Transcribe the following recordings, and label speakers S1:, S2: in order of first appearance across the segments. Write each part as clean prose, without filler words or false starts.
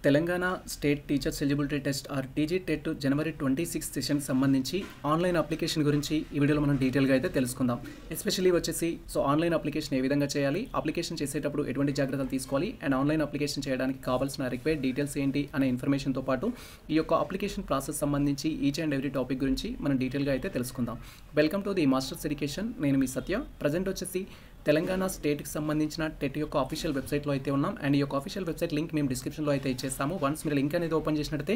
S1: Telangana state teachers eligibility test or TG TET జనవరి 26 session సంబంధించి online application గురించి ఈ వీడియోలో మనం డీటెయిల్గా అయితే తెలుసుకుందాం. ఎస్పెషల్లీ వచ్చేసి ఆన్లైన్ అప్లికేషన్ ఏ విధంగా చేయాలి, అప్లికేషన్ చేసేటప్పుడు ఎటువంటి జాగ్రత్తలు తీసుకోవాలి అండ్ ఆన్లైన్ అప్లికేషన్ చేయడానికి కావాల్సిన రిక్వైర్డ్ డీటెయిల్స్ ఏంటి అనే ఇన్ఫర్మేషన్తో పాటు ఈ యొక్క అప్లికేషన్ ప్రాసెస్ సంబంధించి ఈచ్ అండ్ ఎవ్రీ టాపిక్ గురించి మనం డీటెయిల్గా అయితే తెలుసుకుందాం. Welcome to the masters education. నేను మీ సత్య. ప్రజెంట్ వచ్చేసి తెలంగాణ స్టేట్కి సంబంధించిన టెట్ యొక్క ఆఫీషియల్ వెబ్సైట్లో అయితే ఉన్నాం అండ్ ఈ యొక్క ఆఫీషియల్ వెబ్సైట్ లింక్ మేము డిస్క్రిప్షన్లో అయితే ఇచ్చేస్తాము. వన్స్ మీరు లింక్ అనేది ఓపెన్ చేసినట్టయితే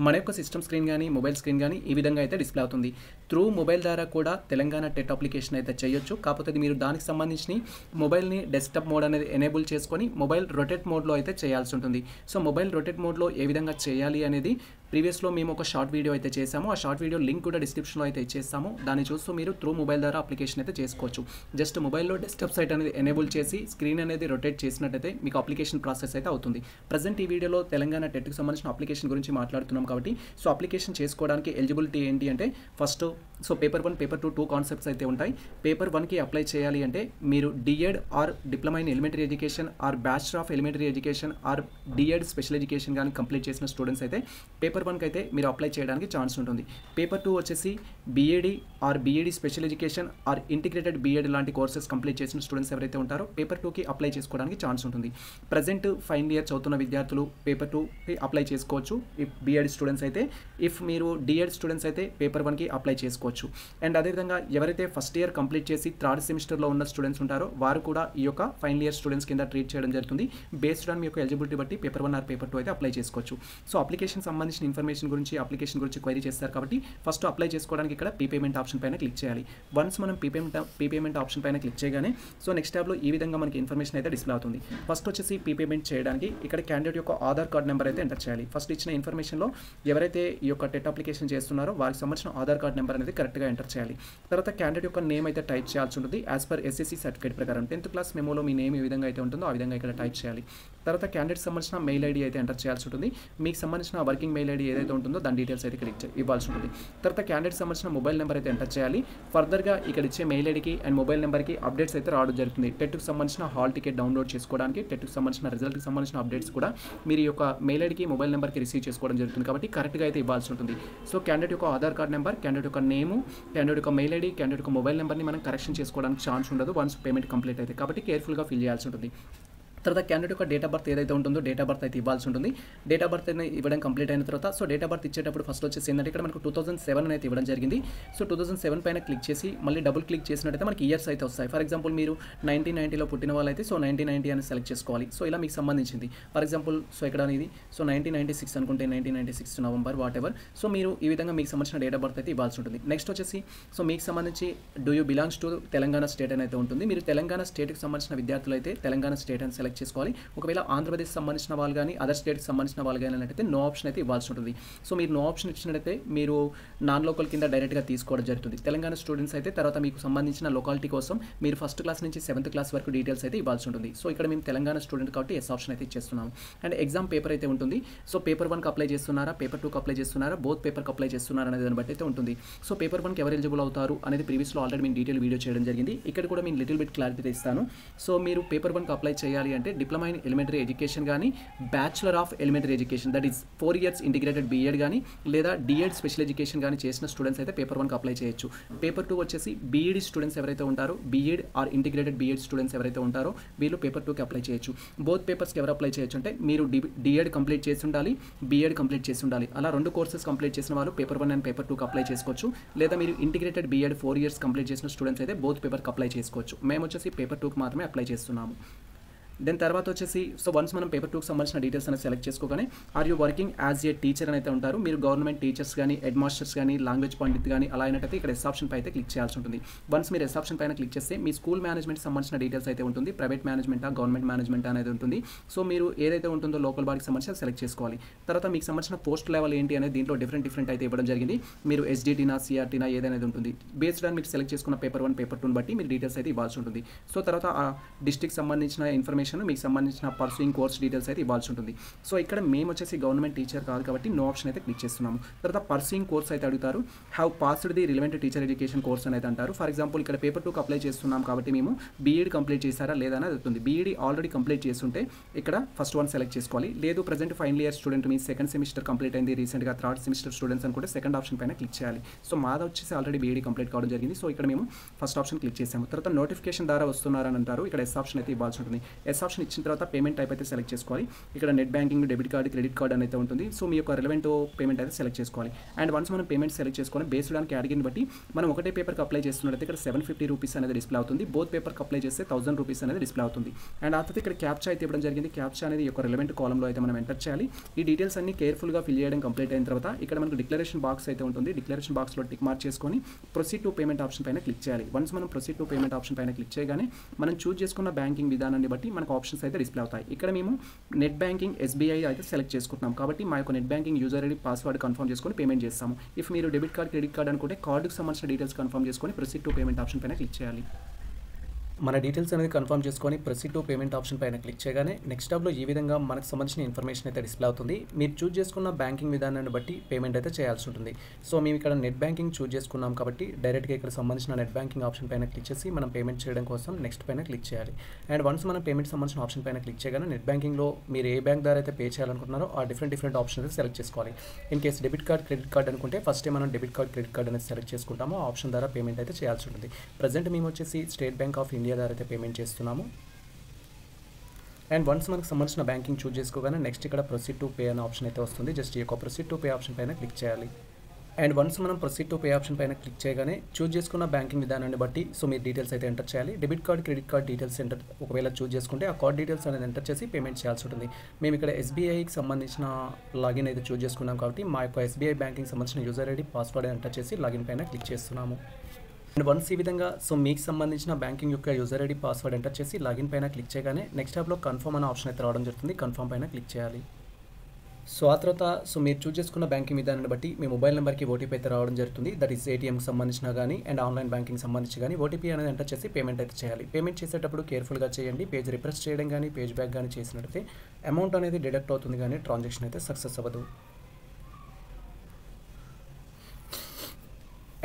S1: మన యొక్క సిస్టమ్ స్క్రీన్ కానీ మొబైల్ స్క్రీన్ కానీ ఈ విధంగా అయితే డిస్ప్లే అవుతుంది. త్రూ మొబైల్ ద్వారా కూడా తెలంగాణ టెట్ అప్లికేషన్ అయితే చేయొచ్చు. కాకపోతే మీరు దానికి సంబంధించి మొబైల్ని డెస్క్టాప్ మోడ్ అనేది ఎనేబుల్ చేసుకొని మొబైల్ రొటేట్ మోడ్లో అయితే చేయాల్సి ఉంటుంది. సో మొబైల్ రొటేట్ మోడ్లో ఏ విధంగా చేయాలి అనేది ప్రీవియస్లో మేము ఒక షార్ట్ వీడియో అయితే చేసాము. ఆ షార్ట్ వీడియో లింక్ కూడా డిస్క్రిప్షన్లో అయితే ఇచ్చేస్తాము. దాన్ని చూస్తూ మీరు త్రూ మొబైల్ ద్వారా అప్లికేషన్ అయితే చేసుకోవచ్చు. జస్ట్ మొబైల్లో డెస్క్టాప్ సైట్ అనేది ఎనేబుల్ చేసి స్క్రీన్ అనేది రొటేట్ చేసినట్టయితే మీకు అప్లికేషన్ ప్రాసెస్ అయితే అవుతుంది. ప్రజెంట్ ఈ వీడియోలో తెలంగాణ టెట్కి సంబంధించిన అప్లికేషన్ గురించి మాట్లాడుతున్నాం కాబట్టి అప్లికేషన్ చేసుకోవడానికి ఎలిజిబిలిటీ ఏంటి అంటే ఫస్ట్ పేపర్ 1 పేపర్ 2 కాన్సెప్ట్స్ అయితే ఉంటాయి. పేపర్ 1కి అప్లై చేయాలి అంటే మీరు DEd or diploma in elementary education or bachelor of elementary education or DEd special education కానీ కంప్లీట్ చేసిన స్టూడెంట్స్ అయితే పేపర్ 1కి అయితే మీరు అప్లై చేయడానికి ఛాన్స్ ఉంటుంది. పేపర్ 2 వచ్చేసి BEd or BEd special education or integrated BEd లాంటి కోర్సెస్ కంప్లీట్ చేసిన స్టూడెంట్స్ ఎవరైతే ఉంటారో పేపర్ 2కి అప్లై చేసుకోవడానికి ఛాన్స్ ఉంటుంది. ప్రజెంట్ ఫైనల్ ఇయర్ చదువుతున్న విద్యార్థులు పేపర్ 2కి అప్లై చేసుకోవచ్చు. ఇఫ్ బీఎడ్ స్టూడెంట్స్ అయితే, ఇఫ్ మీరు డిఎడ్ స్టూడెంట్స్ అయితే పేపర్ 1కి అప్లై చేసుకోవచ్చు. అండ్ అదేవిధంగా ఎవరైతే ఫస్ట్ ఇయర్ కంప్లీట్ చేసి థర్డ్ సెమిస్టర్లో ఉన్న స్టూడెంట్స్ ఉంటారో వారు కూడా ఈ యొక్క ఫైనల్ ఇయర్ స్టూడెంట్స్ కింద ట్రీట్ చేయడం జరుగుతుంది. బేస్డ్ ఆన్ మీ యొక్క ఎలిజిబిలిటీ బట్టి పేపర్ 1 ఆర్ పేపర్ 2 అయితే అప్లై చేసుకోవచ్చు. సో అప్లికేషన్ సంబంధించిన ఇన్ఫర్మేషన్ గురించి అప్లికేషన్ గురించి క్వైరీ చేస్తారు కాబట్టి ఫస్ట్ అప్లై చేసుకోవడానికి ఇక్కడ పీపేమెంట్ ఆప్షన్ పైన క్లిక్ చేయాలి. వన్స్ మనం పీపేమెంట్ ఆప్షన్ పైన క్లిక్ చేయగానే నెక్స్ట్ ట్యాబ్లో ఈ విధంగా మనకి ఇన్ఫర్మేషన్ అయితే డిస్ప్లే అవుతుంది. ఫస్ట్ వచ్చేసి పీపేమెంట్ చేయడానికి ఇక్కడ క్యాండిడేట్ యొక్క ఆధార్ కార్డ్ నెంబర్ అయితే ఎంటర్ చేయాలి. ఫస్ట్ ఇచ్చిన ఇన్ఫర్మేషన్లో ఎవరైతే ఈ యొక్క టెట్ అప్లికేషన్ చేస్తున్నారో వారికి సంబంధించిన ఆధార్ కార్డ్ నెంబర్ అనేది కరెక్ట్గా ఎంటర్ చేయాలి. తర్వాత క్యాండిడేట్ యొక్క నేమ్ అయితే టైప్ చేయాల్సి ఉంటుంది. యాజ్ పర్ ఎస్ఎస్సి సర్టిఫికేట్ ప్రకారం 10th క్లాస్ మెమోలో మీ నేమ్ ఏ విధంగా అయితే ఉంటుందో ఆ విధంగా ఇక్కడ టైప్ చేయాలి. తర్వాత క్యాండిడేట్ సంబంధించిన మెయిల్ ఐడి అయితే ఎంటర్ చేయాల్సి ఉంటుంది. మీకు సంబంధించిన వర్కింగ్ మెయిల్ ఐడి ఏదైతే ఉంటుందో దాని డీటెయిల్స్ అయితే ఇక్కడ ఇవ్వాల్సి ఉంటుంది. తర్వాత క్యాండిడేట్ సంబంధించిన మొబైల్ నెంబర్ అయితే ఎంటర్ చేయాలి. ఫర్దర్గా ఇక్కడ ఇచ్చే మెయిల్ ఐడికి అండ్ మొబైల్ నెంబర్కి అప్డేట్స్ అయితే రావడం జరుగుతుంది. టెట్కి సంబంధించిన హాల్ టికెట్ డౌన్లోడ్ చేసుకోవడానికి, టెట్కి సంబంధించిన రిజల్ట్కి సంబంధించిన అప్డేట్స్ కూడా మీరు ఈ యొక్క మెయిల్ ఐడికి మొబైల్ నెంబర్కి రిసీవ్ చేసుకోవడం జరుగుతుంది కాబట్టి కరెక్ట్గా అయితే ఇవ్వాల్సి ఉంటుంది. సో క్యాండిడేట్ యొక్క ఆధార్ కార్డ్ నెంబర్, క్యాండిడేట్ యొక్క నేము, క్యాండిడేట్ యొక్క మెయిల్ ఐడి, క్యాండిడేట్ యొక్క మొబైల్ నెంబర్ని మనం కరెక్షన్ చేసుకోవడానికి ఛాన్స్ ఉండదు వన్స్ పేమెంట్ కంప్లీట్ అయితే, కాబట్టి కేర్ఫుల్గా ఫిల్ చేయాల్సి ఉంటుంది. తర్వాత క్యాండిడేట్ యొక్క డేట్ ఆఫ్ బర్త్ ఏదైతే ఉంటుందో డేట్ ఆఫ్ బర్త్ అయితే ఇవ్వాల్సి ఉంటుంది. డేట్ ఆఫ్ బర్త్ ఇవ్వడం కంప్లీట్ అయిన తర్వాత డేట్ ఆఫ్ బర్త్ ఇచ్చేటప్పుడు ఫస్ట్ వచ్చేసి ఏంటంటే ఇక్కడ మనకు 2007 అయితే ఇవ్వడం జరిగింది. 2007 పైన క్లిక్ చేసి మళ్ళీ డబుల్ క్లిక్ చేసినట్టయితే మనకి ఇయర్స్ అయితే వస్తాయి. ఫర్ ఎగ్జాంపుల్ మీరు 1990లో పుట్టిన వాళ్ళైతే 1990 అని సెలెక్ట్ చేసుకోవాలి. ఇలా మీకు సంబంధించింది. ఫర్ ఎగ్జాంపుల్ ఇక్కడ అనేది 1996 అనుకుంటే 1996 నవంబర్ వాట్ ఎవర్. మీరు ఈ విధంగా మీకు సంబంధించిన డేట్ ఆఫ్ బర్త్ అయితే ఇవ్వాల్సి ఉంటుంది. నెక్స్ట్ వచ్చేసి మీకు సంబంధించి do you belongs to Telangana state అని అయితే ఉంటుంది. మీరు తెలంగాణ స్టేట్కి సంబంధించిన విద్యార్థులు అయితే తెలంగాణ స్టేట్ అని సెలెక్ట్ చేసుకోవాలి. ఒకవేళ ఆంధ్రప్రదేశ్ సంబంధించిన వాళ్ళు కానీ అదర్ స్టేట్కి సంబంధించిన వాళ్ళు కానీ అయితే నో ఆప్షన్ అయితే ఇవ్వాల్సి ఉంటుంది. మీరు నో ఆప్షన్ ఇచ్చినట్టయితే మీరు నాన్ లోకల్ కింద డైరెక్ట్గా తీసుకోవడం జరుగుతుంది. తెలంగాణ స్టూడెంట్స్ అయితే తర్వాత మీకు సంబంధించిన లొకాలిటీ కోసం మీరు ఫస్ట్ క్లాస్ నుంచి 7th క్లాస్ వరకు డీటెయిల్స్ అయితే ఇవ్వాల్సి ఉంటుంది. ఇక్కడ మేము తెలంగాణ స్టూడెంట్ కాబట్టి ఎస్ ఆప్షన్ అయితే ఇచ్చేస్తున్నాము. అండ్ ఎగ్జామ్ పేపర్ అయితే ఉంటుంది. పేపర్ 1కి అప్లై చేస్తున్నారా, పేపర్ 2కి అప్లై చేస్తున్నారా, బోత్ పేపర్కి అప్లై చేస్తున్నారా అనేది దాన్ని బట్టి అయితే ఉంటుంది. పేపర్ 1కి ఎవరు ఎలిజిబుల్ అవుతారు అనేది ప్రీవియస్లో ఆల్రెడీ మేము డీటెయిల్ వీడియో చేయడం జరిగింది. ఇక్కడ కూడా మేము లిటిల్ బిట్ క్లారిటీ ఇస్తాను. మీరు పేపర్ 1కి అప్లై చేయాలి అంటే డిప్లొమా ఇన్ ఎలిమెంటరీ ఎడ్యుకేషన్ కానీ, bachelor of elementary education that is 4 years integrated BEd కానీ లేదా డిఎడ్ స్పెషల్ ఎడ్యుకేషన్ కానీ చేసిన స్టూడెంట్స్ అయితే పేపర్ 1కి అప్లై చేయొచ్చు. పేపర్ 2 వచ్చేసి బీఈడి స్టూడెంట్స్ ఎవరైతే ఉంటారో, BEd or integrated BEd students ఎవరైతే ఉంటారో వీళ్ళు పేపర్ 2కి అప్లై చేయొచ్చు. బోత్ పేపర్స్కి ఎవరు అప్లై చేయొచ్చు అంటే మీరు డిఎడ్ కంప్లీట్ చేసి ఉండాలి, బీఎడ్ కంప్లీట్ చేసి ఉండాలి. అలా 2 కోర్సెస్ కంప్లీట్ చేసిన వాళ్ళు పేపర్ 1 అండ్ పేపర్ 2కి అప్లై చేసుకోవచ్చు. లేదా మీరు ఇంటిగ్రేటెడ్ బీఎడ్ 4 years కంప్లీట్ చేసిన స్టూడెంట్స్ అయితే బోత్ పేపర్కి అప్లై చేసుకోవచ్చు. మేము వచ్చేసి పేపర్ 2కి మాత్రమే అప్లై చేస్తున్నాము. దెన్ తర్వాత వచ్చేసి వన్స్ మనం పేపర్ 2కి సంబంధించిన డీటెయిల్స్ అనేది సెలెక్ట్ చేసుకోగానే are you working as a teacher అని అయితే ఉంటారు. మీరు గవర్నమెంట్ టీచర్స్ కానీ, హెడ్ మాస్టర్స్ కానీ, లాంగ్వేజ్ పండిత్ కానీ అలా అయినట్టయితే ఇక్కడ ఎస్ ఆప్షన్ పై అయితే క్లిక్ చేయాల్సి ఉంటుంది. వన్స్ మీరు ఎస్ ఆప్షన్ పైన క్లిక్ చేస్తే మీ స్కూల్ మేనేజ్మెంట్ సంబంధించిన డీటెయిల్స్ అయితే ఉంటుంది. ప్రైవేట్ మేనేజ్మెంటా, గవర్నమెంట్ మేనేజ్మెంట్ అనేది ఉంటుంది. మీరు ఏదైతే ఉంటుందో లోకల్ బాడీకి సంబంధించి సెలెక్ట్ చేసుకోవాలి. తర్వాత మీకు సంబంధించిన పోస్ట్ లెవెల్ ఏంటి అనేది దీంట్లో డిఫరెంట్ అయితే ఇవ్వడం జరిగింది. మీరు ఎస్డిటీనా, సిఆర్టీనా ఏదైనా ఉంటుంది. బేస్డ్ ఆన్ మీరు సెలెక్ట్ చేసుకున్న పేపర్ 1 పేపర్ 2 బట్టి మీరు డీటెయిల్స్ అయితే ఇవ్వాల్సి ఉంటుంది. తర్వాత ఆ డిస్ట్రిక్ట్ సంబంధించిన ఇన్ఫర్మేషన్ ఇన్ఫర్మేషన్, మీకు సంబంధించిన పర్సూయింగ్ కోర్స్ డీటెయిల్స్ అయితే ఇవ్వాల్సి ఉంటుంది. సో ఇక్కడ మేము వచ్చేసి గవర్నమెంట్ టీచర్ కాదు కాబట్టి నో ఆప్షన్ అయితే క్లిక్ చేస్తున్నాము. తర్వాత పర్సూయింగ్ కోర్స్ అయితే అడుగుతారు. Have passed the relevant teacher education course అనేది అంటారు. ఫర్ ఎగ్జాంపుల్ ఇక్కడ పేపర్ 2కి అప్లై చేస్తున్నాం కాబట్టి మేము బీఈడి కంప్లీట్ చేశారా లేదా అని అడుగుతుంది. బీఈడి ఆల్రెడీ కంప్లీట్ చేస్తుంటే ఇక్కడ ఫస్ట్ వన్ సెలెక్ట్ చేసుకోవాలి. లేదు ప్రజెంట్ ఫైనల్ ఇయర్ స్టూడెంట్ మీ సెకండ్ సెమిస్టర్ కంప్లీట్ అయింది, రీసెంట్గా థర్డ్ సెమిస్టర్ స్టూడెంట్స్ అనుకుంటే సెకండ్ ఆప్షన్ పైన క్లిక్ చేయాలి. సో మాది వచ్చేసి ఆల్రెడీ బీఈడి కంప్లీట్ కావడం జరిగింది. సో ఇక్కడ మేము ఫస్ట్ ఆప్షన్ క్లిక్ చేసాము. తర్వాత నోటిఫికేషన్ ద్వారా వస్తున్నారని అంటారు. ఇక్కడ ఎస్ ఆప్షన్ అయితే ఇవ్వాల్సి ఉంటుంది. ఎస్ ఆప్షన్ ఇచ్చిన తర్వాత పేమెంట్ టైప్ అయితే సెలెక్ట్ చేసుకోవాలి. ఇక్కడ net banking, debit card, credit card అని అయితే ఉంటుంది. సో మీ యొక్క రిలవెంట్ పేమెంట్ అయితే సెలెక్ట్ చేసుకోవాలి. అండ్ వన్స్ మనం పేమెంట్ సెలెక్ట్ చేసుకొని బేస్డ్ ఆన్ కేటగిరీని బట్టి మనం ఒకటే పేపర్కి అప్లై చేస్తున్నట్లయితే ఇక్కడ 750 రూపీస్ అనేది డిస్ప్లే అవుతుంది. బోత్ పేపర్కి అప్లై చేస్తే 1000 రూపీస్ అనేది డిస్ప్లే అవుతుంది. అండ్ ఆ తర్వాత ఇక్కడ క్యాప్చా అయితే ఇవ్వడం జరిగింది. క్యాప్చా అనేది యొక్క రిలవెంట్ కాలంలో అయితే మనం ఎంటర్ చేయాలి. ఈ డీటెయిల్స్ అన్ని కేర్ఫుల్గా ఫిల్ చేయడం కంప్లీట్ అయిన తర్వాత ఇక్కడ మనకు డిక్లరేషన్ బాక్స్ అయితే ఉంటుంది. డిక్లరేషన్ బాక్స్లో టిక్ మార్క్ చేసుకొని ప్రొసీడ్ టు పేమెంట్ ఆప్షన్ పైన క్లిక్ చేయాలి. వన్స్ మనం ప్రొసీడ్ టు పేమెంట్ ఆప్షన్ పైన క్లిక్ చేయగానే మనం చూస్ చేసుకున్న బ్యాంకింగ్ విధానాన్ని బట్టి మనకు ఆప్షన్స్ అయితే డిస్ప్లే అవుతాయి. ఇక్కడ మేము నెట్ బ్యాంకింగ్ ఎస్బీఐ అయితే సెలెక్ట్ చేసుకుంటున్నాం కాబట్టి మా యొక్క net banking user ID password confirm చేసుకొని పేమెంట్ చేస్తాము. ఇఫ్ మీరు డెబిట్ కార్డ్, క్రెడిట్ కార్డ్ అనుకుంటే కార్డుకు సంబంధించిన డీటెయిల్స్ కన్ఫర్మ్ చేసుకొని ప్రొసీడ్ టు పేమెంట్ ఆప్షన్ పైన క్లిక్ చేయాలి. మన డీటెయిల్స్ అనేది కన్ఫర్మ్ చేసుకొని ప్రొసీడ్ టు పేమెంట్ ఆప్షన్ పైన క్లిక్ చేయగానే నెక్స్ట్ టాబ్లో ఈ విధంగా మనకు సంబంధించిన ఇన్ఫర్మేషన్ అయితే డిస్ప్లే అవుతుంది. మీరు చూస్ చేసుకున్న బ్యాంకింగ్ విధానాన్ని బట్టి పేమెంట్ అయితే చేయాల్సి ఉంటుంది. సో మేము ఇక్కడ నెట్ బ్యాంకింగ్ చూస్ చేసుకున్నాం కాబట్టి డైరెక్ట్గా ఇక్కడ సంబంధించిన నెట్ బ్యాంకింగ్ ఆప్షన్ పైన క్లిక్ చేసి మనం పేమెంట్ చేయడం కోసం నెక్స్ట్ పైన క్లిక్ చేయాలి. అండ్ వన్స్ మనం పేమెంట్ సంబంధించిన ఆప్షన్ పైన క్లిక్ చేయగానే నెట్ బ్యాంకింగ్లో మీరు ఏ బ్యాంక్ ద్వారా అయితే పే చేయాలనుకుంటున్నారో ఆ డిఫరెంట్ ఆప్షన్ అయితే సెలెక్ట్ చేసుకోవాలి. In case debit card, credit card అనుకుంటే ఫస్ట్ మనం డెబిట్ కార్డ్, క్రెడిట్ కార్డ్ అనేది సెలెక్ట్ చేసుకుంటాము. ఆ ఆప్షన్ ద్వారా పేమెంట్ అయితే చేయాల్సి ఉంటుంది. ప్రజెంట్ మేము వచ్చేసి స్టేట్ బ్యాంక్ ఆఫ్ ఇండియా ద్వారా అయితే పేమెంట్ చేస్తున్నాము. అండ్ వన్స్ మనకు సంబంధించిన బ్యాంకింగ్ చూస్ చేసుకోగానే నెక్స్ట్ ఇక్కడ ప్రొసీడ్ టు పే అనే ఆప్షన్ అయితే వస్తుంది. జస్ట్ ఈ యొక్క ప్రొసీడ్ టు పే ఆప్షన్ పైన క్లిక్ చేయాలి. అండ్ వన్స్ మనం ప్రొసీడ్ టు పే ఆప్షన్ పైన క్లిక్ చేయగానే చూస్ చేసుకున్న బ్యాంకింగ్ విధానాన్ని బట్టి సో మీరు డీటెయిల్స్ అయితే ఎంటర్ చేయాలి. Debit card, credit card details enter ఒకవేళ చూస్ చేసుకుంటే ఆ కార్డ్ డీటెయిల్స్ అనేది ఎంటర్ చేసి పేమెంట్ చేయాల్సి ఉంటుంది. మేము ఇక్కడ ఎస్బీఐకి సంబంధించిన లాగిన్ అయితే చూస్ చేసుకున్నాం కాబట్టి మా యొక్క ఎస్బీఐ బ్యాంకింగ్ సంబంధించిన యూజర్ ఐడి, పాస్వర్డ్ ఎంటర్ చేసి లాగిన్ పైన క్లిక్ చేస్తున్నాము. అండ్ వన్స్ ఈ విధంగా సో మీకు సంబంధించిన బ్యాంకింగ్ యొక్క యూజర్ ఐడి, పాస్వర్డ్ ఎంటర్ చేసి లాగిన్ పైన క్లిక్ చేయగానే నెక్స్ట్ టాబ్లో కన్ఫర్మ్ అనే ఆప్షన్ అయితే రావడం జరుగుతుంది. కన్ఫర్మ్ పైన క్లిక్ చేయాలి. సో ఆ తర్వాత సో మీరు చూస్ చేసుకున్న బ్యాంకింగ్ విధానాన్ని బట్టి మీ మొబైల్ నెంబర్కి ఓటీపీ అయితే రావడం జరుగుతుంది. దట్ ఈస్ ఏటీఎంకి సంబంధించిన కానీ అండ్ ఆన్లైన్ బ్యాంకింగ్ సంబంధించి కానీ ఓటీపీ అనేది ఎంటర్ చేసి పేమెంట్ అయితే చేయాలి. పేమెంట్ చేసేటప్పుడు కేర్ఫుల్గా చేయండి. పేజ్ రిఫ్రెష్ చేయడం కానీ పేజ్ బ్యాక్ కానీ చేసినట్లయితే అమౌంట్ అనేది డిడక్ట్ అవుతుంది కానీ ట్రాన్సాక్షన్ అయితే సక్సెస్ అవ్వదు.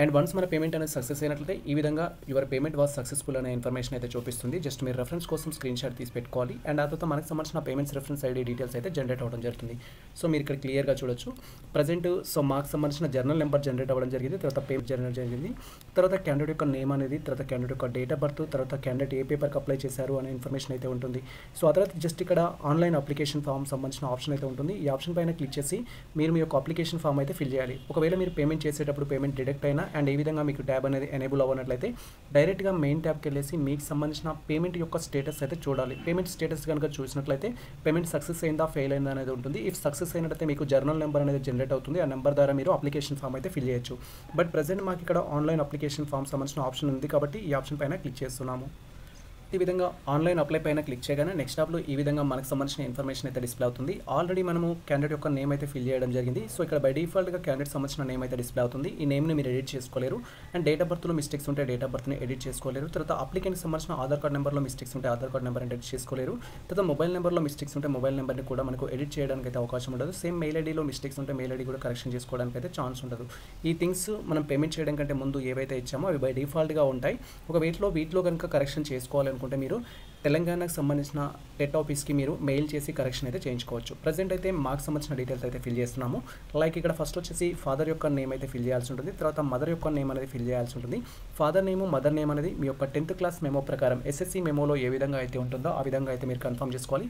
S1: అండ్ వన్స్ మన పేమెంట్ అనేది సక్సెస్ అయినట్లయితే ఈ విధంగా యువర్ పేమెంట్ వాజ్ సక్సెస్ఫుల్ అనే ఇన్ఫర్మేషన్ అయితే చూపిస్తుంది. జస్ట్ మీరు రెఫరెన్స్ కోసం స్క్రీన్ షాట్ తీసి పెట్టుకోవాలి. అండ్ ఆ తర్వాత మనకు సంబంధించిన పేమెంట్స్ రెఫరెన్స్ ఐడి డీటెయిల్స్ అయితే జనరేట్ అవ్వడం జరుగుతుంది. సో మీరు ఇక్కడ క్లియర్గా చూడొచ్చు. ప్రజెంట్ సో మాకు సంబంధించిన జర్నల్ నెంబర్ జనరేట్ అవ్వడం జరిగింది. తర్వాత పేమెంట్ జనరేట్ జరిగింది. తర్వాత క్యాండిడేట్ యొక్క నేమ్ అనేది, తర్వాత క్యాండిడేట్ యొక్క డేట్ ఆఫ్ బర్త్, తర్వాత క్యాండిడేట్ ఏ పేపర్కి అప్లై చేశారు అనే ఇన్ఫర్మేషన్ అయితే ఉంటుంది. సో ఆ తర్వాత జస్ట్ ఇక్కడ ఆన్లైన్ అప్లికేషన్ ఫామ్ సంబంధించిన ఆప్షన్ అయితే ఉంటుంది. ఈ ఆప్షన్ పైన క్లిక్ చేసి మీరు మీ యొక్క అప్లికేషన్ ఫామ్ అయితే ఫిల్ చేయాలి. ఒకవేళ మీరు పేమెంట్ చేసేటప్పుడు పేమెంట్ డిడక్ట్ అయినా అండ్ ఏ విధంగా మీకు ట్యాబ్ అనేది ఎనేబుల్ అవ్వనట్లయితే డైరెక్ట్గా మెయిన్ ట్యాబ్కి వెళ్ళేసి మీకు సంబంధించిన పేమెంట్ యొక్క స్టేటస్ అయితే చూడాలి. పేమెంట్ స్టేటస్ కనుక చూసినట్లయితే పేమెంట్ సక్సెస్ అయిందా, ఫెయిల్ అయిందా అనేది ఉంటుంది. ఇఫ్ సక్సెస్ అయినట్లయితే మీకు జర్నల్ నెంబర్ అనేది జనరేట్ అవుతుంది. ఆ నెంబర్ ద్వారా మీరు అప్లికేషన్ ఫామ్ అయితే ఫిల్ చేయొచ్చు. బట్ ప్రజెంట్ మాకు ఇక్కడ ఆన్లైన్ అప్లికేషన్ ఫామ్ సంబంధించిన ఆప్షన్ ఉంది కాబట్టి ఈ ఆప్షన్ పైన క్లిక్ చేస్తున్నాము. ఈ విధంగా ఆన్లైన్ అప్లై పైన క్లిక్ చేయగానే నెక్స్ట్ టాబ్లో ఈ విధంగా మనకు సంబంధించిన ఇన్ఫర్మేషన్ అయితే డిస్ప్లే అవుతుంది. ఆల్రెడీ మనము క్యాండిడేట్ యొక్క నేమ్ అయితే ఫిల్ చేయడం జరిగింది. సో ఇక్కడ బై డిఫాల్ట్గా క్యాండిడేట్ సంబంధించిన నేమ్ అయితే డిస్ప్లే అవుతుంది. ఈ నేమ్ని మీరు ఎడిట్ చేసుకోలేరు. అండ్ డేట్ ఆఫ్ బర్త్లో మిస్టేక్స్ ఉంటే డేట్ ఆఫ్ బర్త్ని ఎడిట్ చేసుకోలేరు. తర్వాత అప్లికెంట్కి సంబంధించిన ఆధార్ కార్డ్ నెంబర్లో మిస్టేక్స్ ఉంటే ఆధార్ కార్డ్ నెంబర్ ఎడిట్ చేసుకోలేరు. తర్వాత మొబైల్ నెంబర్లో మిస్టేక్స్ ఉంటే మొబైల్ నెంబర్ని కూడా మనకు ఎడిట్ చేయడానికి అయితే అవకాశం ఉండదు. సేమ్ మెయిల్ ఐడీలో మిస్టేక్స్ ఉంటే మెయిల్ ఐడీ కూడా కరెక్షన్ చేసుకోవడానికి అయితే ఛాన్స్ ఉండదు. ఈ థింగ్స్ మనం పేమెంట్ చేయడం కంటే ముందు ఏవైతే ఇచ్చామో అవి బై డిఫాల్ట్గా ఉంటాయి. ఒక వీటిలో కనుక కరెక్షన్ చేసుకోవాలనుకుంటే మీరు తెలంగాణకు సంబంధించిన టెట్ ఆఫీస్కి మీరు మెయిల్ చేసి కరెక్షన్ అయితే చేయించుకోవచ్చు. ప్రజెంట్ అయితే మాకు సంబంధించిన డీటెయిల్స్ అయితే ఫిల్ చేస్తున్నాము. లైక్ ఇక్కడ ఫస్ట్ వచ్చేసి ఫాదర్ యొక్క నేమ్ అయితే ఫిల్ చేయాల్సి ఉంటుంది. తర్వాత మదర్ యొక్క నేమ్ అనేది ఫిల్ చేయాల్సి ఉంటుంది. ఫాదర్ నేమ్, మదర్ నేమ్ అనేది మీ యొక్క 10th క్లాస్ మెమో ప్రకారం ఎస్ఎస్సి మెమోలో ఏ విధంగా అయితే ఉంటుందో ఆ విధంగా అయితే మీరు కన్ఫర్మ్ చేసుకోవాలి.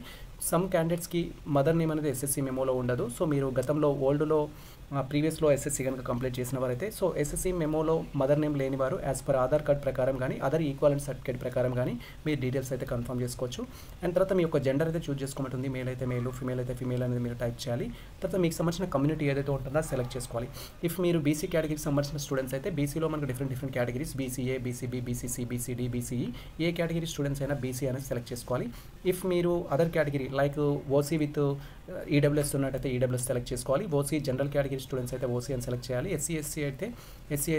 S1: సమ్ క్యాండిడేట్స్కి మదర్ నేమ్ అనేది ఎస్ఎస్సి మెమోలో ఉండదు. సో మీరు గతంలో ఓల్డ్లో ప్రీవియస్లో ఎస్ఎస్సి కనుక కంప్లీట్ చేసిన వారైతే సో ఎస్ఎస్సి మెమోలో మదర్ నేమ్ లేని వారు యాజ్ పర్ ఆధార్ కార్డ్ ప్రకారం కానీ అదర్ ఈక్వాలెంట్ సర్టిఫికేట్ ప్రకారం కానీ మీరు డీటెయిల్స్ అయితే కన్ఫర్మ్ చేసుకోవచ్చు. అండ్ తర్వాత మీ యొక్క జెండర్ అయితే చూస్ చేసుకోమంటుంది. మేల్ అయితే మేల్, ఫీమేల్ అయితే ఫీమేల్ అనేది మీరు టైప్ చేయాలి. తర్వాత మీకు సంబంధించిన కమ్యూనిటీ ఏదైతే ఉంటుందో సెలెక్ట్ చేసుకోవాలి. ఇఫ్ మీరు బీసీ కేటగిరీకి సంబంధించిన స్టూడెంట్స్ అయితే బీసీలో మనకు different categories BCA, BCB, BCC, BCD, BCE ఏ కేటగిరీ స్టూడెంట్స్ అయినా బీసీ అనేది సెలెక్ట్ చేసుకోవాలి. ఇఫ్ మీరు other category like OC with EWS ఉన్నట్టయితే ఈడబ్ల్యూఎస్ సెలెక్ట్ చేసుకోవాలి. ఓసీ జనరల్ కేటగిరీ స్టూడెంట్స్ అయితే ఓసీ అని సెలెక్ట్ చేయాలి. ఎస్సీ అయితే ఎస్సీ,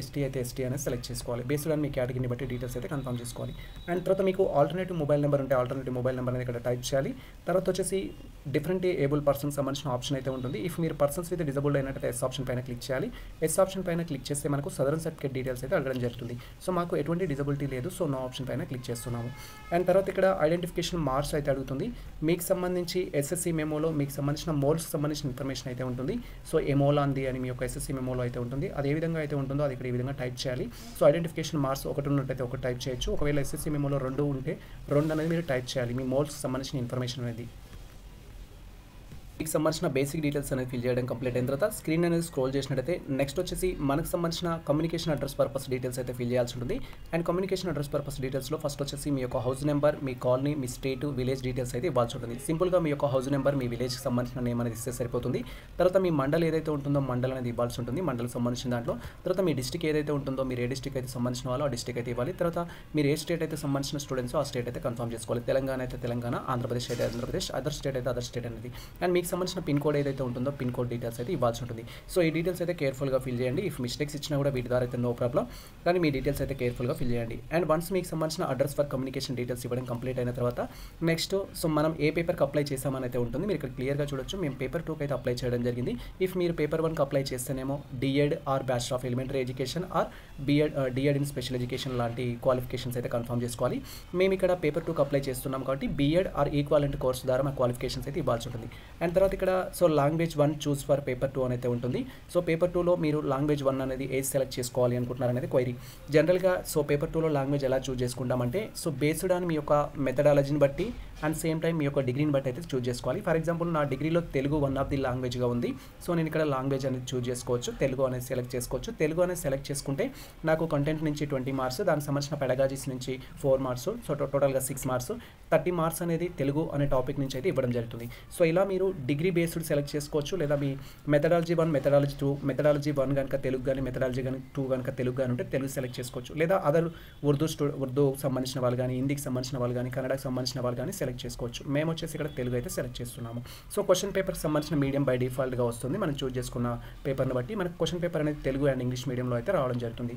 S1: ఎస్టీ అయితే ఎస్టీ అనేది సెలెక్ట్ చేసుకోవాలి. బేస్డ్ ఆన్ మీ కేటగిరీని బట్టి డీటెయిల్స్ అయితే కన్ఫర్మ్ చేసుకోవాలి. అండ్ తర్వాత మీకు ఆల్టర్నేటివ్ మొబైల్ నెంబర్ ఉంటే ఆల్టర్నేటివ్ మొబైల్ నెంబర్ అనేది ఇక్కడ టైప్ చేయాలి. తర్వాత వచ్చేసి డిఫరెంట్ ఏబుల్ పర్సన్స్ సంబంధించిన ఆప్షన్ అయితే ఉంటుంది. ఇఫ్ మీరు పర్సన్స్ విత్ డిజబుల్డ్ అయినట్టయితే ఎస్ ఆప్షన్ పైన క్లిక్ చేయాలి. ఎస్ ఆప్షన్ పైన క్లిక్ చేస్తే మనకు సదరన్ సర్టిఫికేట్ డీటెయిల్స్ అయితే అడగడం జరుగుతుంది. సో మాకు ఎటువంటి డిజబిలిటీ లేదు, సో నో ఆప్షన్ పైన క్లిక్ చేస్తున్నాము. అండ్ తర్వాత ఇక్కడ ఐడెంటిఫికేషన్ మార్క్స్ అయితే అడుగుతుంది. మీకు సంబంధించి ఎస్ఎస్సి మెమోలో మీకు సంబంధించిన మోల్స్కి సంబంధించిన ఇన్ఫర్మేషన్ అయితే ఉంటుంది. సో ఎమోలా అంది అని మీ యొక్క ఎస్ఎస్సి మెమోలో అయితే ఉంటుంది. అది ఏ విధంగా అయితే ఉంటుందో అది ఇక్కడ ఈ విధంగా టైప్ చేయాలి. సో ఐడెంటిఫికేషన్ మార్క్స్ ఒకటి ఉన్నట్టయితే ఒకటి టైప్ చేయొచ్చు. ఒకవేళ ఎస్ఎస్సి మెమోలో 2 ఉంటే 2 అనేది మీరు టైప్ చేయాలి మీ మోల్స్కి సంబంధించిన ఇన్ఫర్మేషన్ అనేది. మీకు సంబంధించిన బేసిక్ డీటెయిల్స్ అనేది ఫిల్ చేయడం కంప్లీట్ అయిన తర్వాత స్క్రీన్ అనేది స్క్రోల్ చేసినట్టయితే నెక్స్ట్ వచ్చేసి మనకు సంబంధించిన కమ్యూనికేషన్ అడ్రస్ పర్పస్ డీటెయిల్స్ అయితే ఫిల్ చేయాల్సి ఉంటుంది. అండ్ కమ్యూనికేషన్ అడ్రస్ పర్పస్ డీటెయిల్స్లో ఫస్ట్ వచ్చేసి మీ యొక్క హౌస్ నెంబర్, మీ కాలనీ, మీ స్టేట్, విలేజ్ డీటెయిల్స్ అయితే ఇవ్వాల్సి ఉంటుంది. సింపుల్గా మీ యొక్క హౌస్ నెంబర్, మీ విలేజ్కి సంబంధించిన నేమ్ అనేది ఇస్తే సరిపోతుంది. తర్వాత మీ మండల్ ఏదైతే ఉంటుందో మండల్ అనేది ఇవ్వాల్సి ఉంటుంది, మండలికి సంబంధించిన దాంట్లో. తర్వాత మీ డిస్ట్రిక్ట్ ఏదైతే ఉంటుందో మీరు ఏ డిస్ట్రిక్ట్ అయితే సంబంధించిన వాళ్ళు ఆ డిస్ట్రిక్ట్ అయితే ఇవ్వాలి. తర్వాత మీరు ఏ స్టేట్ అయితే సంబంధించిన స్టూడెంట్స్ ఆ స్టేట్ అయితే కన్ఫర్మ్ చేసుకోవాలి. తెలంగాణ అయితే తెలంగాణ, ఆంధ్రప్రదేశ్ అయితే ఆంధ్రప్రదేశ్, అదర్ స్టేట్ అయితే అదర్ స్టేట్ అనేది. అండ్ మీకు సంబంధించిన పిన్ కోడ్ ఏదైతే ఉంటుందో పిన్ కోడ్ డీటెయిల్స్ అయితే ఇవ్వాల్సి ఉంటుంది. సో ఈ డీటెయిల్స్ అయితే కేర్ఫుల్గా ఫిల్ చేయండి. ఇఫ్ మిస్టేక్స్ ఇచ్చినా కూడా వీటి ద్వారా అయితే నో ప్రాబ్లం, కానీ మీ డీటెయిల్స్ అయితే కేర్ఫుల్గా ఫిల్ చేయండి. అండ్ వన్స్ మీకు సంబంధించిన అడ్రస్ ఫర్ కమ్యూనికేషన్ డీటెయిల్స్ ఇవ్వడం కంప్లీట్ అయిన తర్వాత నెక్స్ట్ సో మనం ఏ పేపర్కి అప్లై చేసామని అయితే ఉంటుంది. మీరు ఇక్కడ క్లియర్గా చూడొచ్చు. మేము పేపర్ 2కి అయితే అప్లై చేయడం జరిగింది. ఇఫ్ మీరు పేపర్ 1కి అప్లై చేస్తేనేమో DEd or bachelor of elementary education or DEd in special education లాంటి క్వాలిఫికేషన్స్ అయితే కన్ఫర్మ్ చేసుకోవాలి. మేము ఇక్కడ పేపర్ 2కి అప్లై చేస్తున్నాం కాబట్టి బిఎడ్ ఆర్ ఈక్వాలెంట్ కోర్స్ ద్వారా మా క్వాలిఫికేషన్స్ అయితే ఇవ్వాల్సి ఉంటుంది. అండ్ తర్వాత ఇక్కడ so language 1 choose for paper 2 అనేది ఉంటుంది. సో పేపర్ 2లో మీరు లాంగ్వేజ్ 1 అనేది ఏది సెలెక్ట్ చేసుకోవాలి అనుకుంటున్నారు అనేది క్వైరీ. జనరల్గా సో పేపర్ 2లో లాంగ్వేజ్ ఎలా చూస్ చేసుకుంటామంటే సో బేస్డ్ ఆన్ మీ యొక్క మెథడాలజీని బట్టి అండ్ సేమ్ టైం మీ యొక్క డిగ్రీని బట్టి అయితే చూస్ చేసుకోవాలి. ఫర్ ఎగ్జాంపుల్ నా డిగ్రీలో తెలుగు వన్ ఆఫ్ ది లాంగ్వేజ్గా ఉంది. సో నేను ఇక్కడ లాంగ్వేజ్ అనేది చూస్ చేసుకోవచ్చు, తెలుగు అనేది సెలెక్ట్ చేసుకోవచ్చు. తెలుగు అనేది సెలెక్ట్ చేసుకుంటే నాకు కంటెంట్ నుంచి 20 మార్క్స్, దానికి సంబంధించిన పెడగాజీస్ నుంచి 4 మార్క్స్, సో టోటల్గా 6 మార్క్స్, 30 మార్క్స్ అనేది తెలుగు అనే టాపిక్ నుంచి అయితే ఇవ్వడం జరుగుతుంది. సో ఇలా మీరు డిగ్రీ బేస్డ్ సెలెక్ట్ చేసుకోవచ్చు, లేదా మీ మెథడాలజీ 1, మెథడాలజీ 2, మెథడాలజీ 1 కనుక తెలుగు కానీ మెథడాలజీ 2 కనుక తెలుగు కానీ ఉంటే తెలుగు సెలెక్ట్ చేసుకోవచ్చు. లేదా అదర్ ఉర్దూకి సంబంధించిన వాళ్ళు కానీ, హిందీకి సంబంధించిన వాళ్ళు కానీ, కన్నడకి సంబంధించిన వాళ్ళు కానీ సెలెక్ట్ చేసుకోవచ్చు. మేము వచ్చేసి ఇక్కడ తెలుగు అయితే సెలెక్ట్ చేస్తున్నాము. సో క్వశ్చన్ పేపర్కి సంబంధించిన మీడియం బై డిఫాల్ట్గా వస్తుంది. మనం చూస్ చేసుకున్న పేపర్ని బట్టి మనకు క్వశ్చన్ పేపర్ అనేది తెలుగు అండ్ ఇంగ్లీష్ మీడియంలో అయితే రావడం జరుగుతుంది.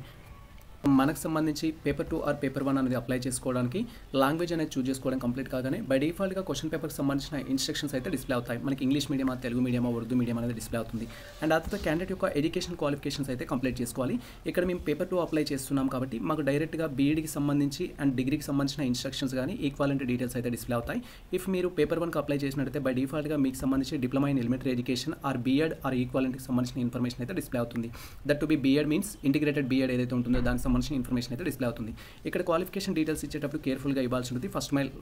S1: మనకు సంబంధించి పేపర్ 2 ఆర్ పేపర్ 1 అనేది అప్లై చేసుకోవడానికి లాంగ్వేజ్ అనేది చూస్ చేసుకోవడం కంప్లీట్ కాగానే బై డిఫాల్ట్గా క్వశ్చన్ పేపర్కి సంబంధించిన ఇన్స్ట్రక్షన్స్ అయితే డిస్ప్లే అవుతాయి. మనకి ఇంగ్లీష్ మీడియమా, తెలుగు మీడియమా, ఉర్దూ మీడియం అనేది డిస్ప్లే అవుతుంది. అండ్ ఆ తర్వాత క్యాండిడేట్ యొక్క ఎడ్యుకేషన్ క్వాలిఫికేషన్స్ అయితే కంప్లీట్ చేసుకోవాలి. ఇక్కడ మేము పేపర్ 2 అప్లై చేస్తున్నాం కాబట్టి మాకు డైరెక్ట్గా బీఈడీకి సంబంధించి అండ్ డిగ్రీకి సంబంధించిన ఇన్స్ట్రక్షన్స్ కానీ ఈక్వాలెంట్ డీటెయిల్స్ అయితే డిస్ప్లే అవుతాయి. ఇఫ్ మీరు పేపర్ 1కి అప్లై చేసినట్టయితే బై డిఫాల్ట్గా మీకు సంబంధించి diploma in elementary education or BEd or ఈక్వాలెంట్కి సంబంధించిన ఇన్ఫర్మేషన్ అయితే డిస్ప్లే అవుతుంది. That to be BEd means integrated BEd ఏదైతే ఉంటుందో దానికి సంబంధించిన ఇన్ఫర్మేషన్ అయితే డిస్ప్లే అవుతుంది. ఇక్కడ క్వాలిఫికేషన్ డీటెయిల్స్ ఇచ్చేటప్పుడు కేర్ఫుల్గా ఇవ్వాల్సి ఉంటుంది.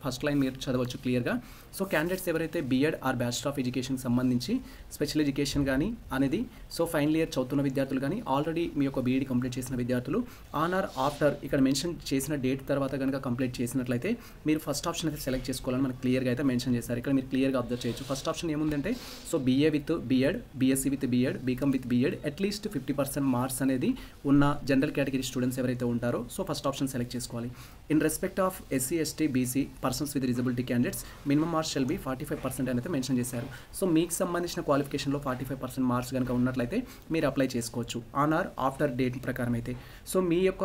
S1: ఫస్ట్ లైన్ మీరు చదవచ్చు క్లియర్గా. సో క్యాండిడేట్స్ ఎవరైతే బీఎడ్ ఆర్ బ్యాచిలర్ ఆఫ్ ఎడ్యుకేషన్కి సంబంధించి స్పెషల్ ఎడ్యుకేషన్ కానీ అనేది సో ఫైనల్ ఇయర్ చదువుతున్న విద్యార్థులు కానీ ఆల్రెడీ మీ యొక్క బీఈడీ కంప్లీట్ చేసిన విద్యార్థులు ఆన్ ఆర్ ఆఫ్టర్ ఇక్కడ మెన్షన్ చేసిన డేట్ తర్వాత కనుక కంప్లీట్ చేసినట్లయితే మీరు ఫస్ట్ ఆప్షన్ అయితే సెలెక్ట్ చేసుకోవాలని మనకు క్లియర్గా అయితే మెన్షన్ చేశారు. ఇక్కడ మీరు క్లియర్గా అబ్జర్వ్ చేయొచ్చు. ఫస్ట్ ఆప్షన్ ఏముందంటే so BA with BEd, BSc with BEd, BCom with BEd at least 50% marks అనేది ఉన్న జనరల్ కేటగిరీ స్టూడెంట్స్ ఎవరైతే ఉంటారో సో ఫస్ట్ ఆప్షన్ సెలెక్ట్ చేసుకోవాలి. In respect of SC, ST, BC persons with disability candidates minimum marks shall be 45% అనేది mention చేశారు. So మీకు సంబంధించిన క్వాలిఫికేషన్లో 45% marks కనుక ఉన్నట్లయితే మీరు అప్లై చేసుకోవచ్చు ఆన్ ఆర్ ఆఫ్టర్ డేట్ ప్రకారం అయితే. సో మీ యొక్క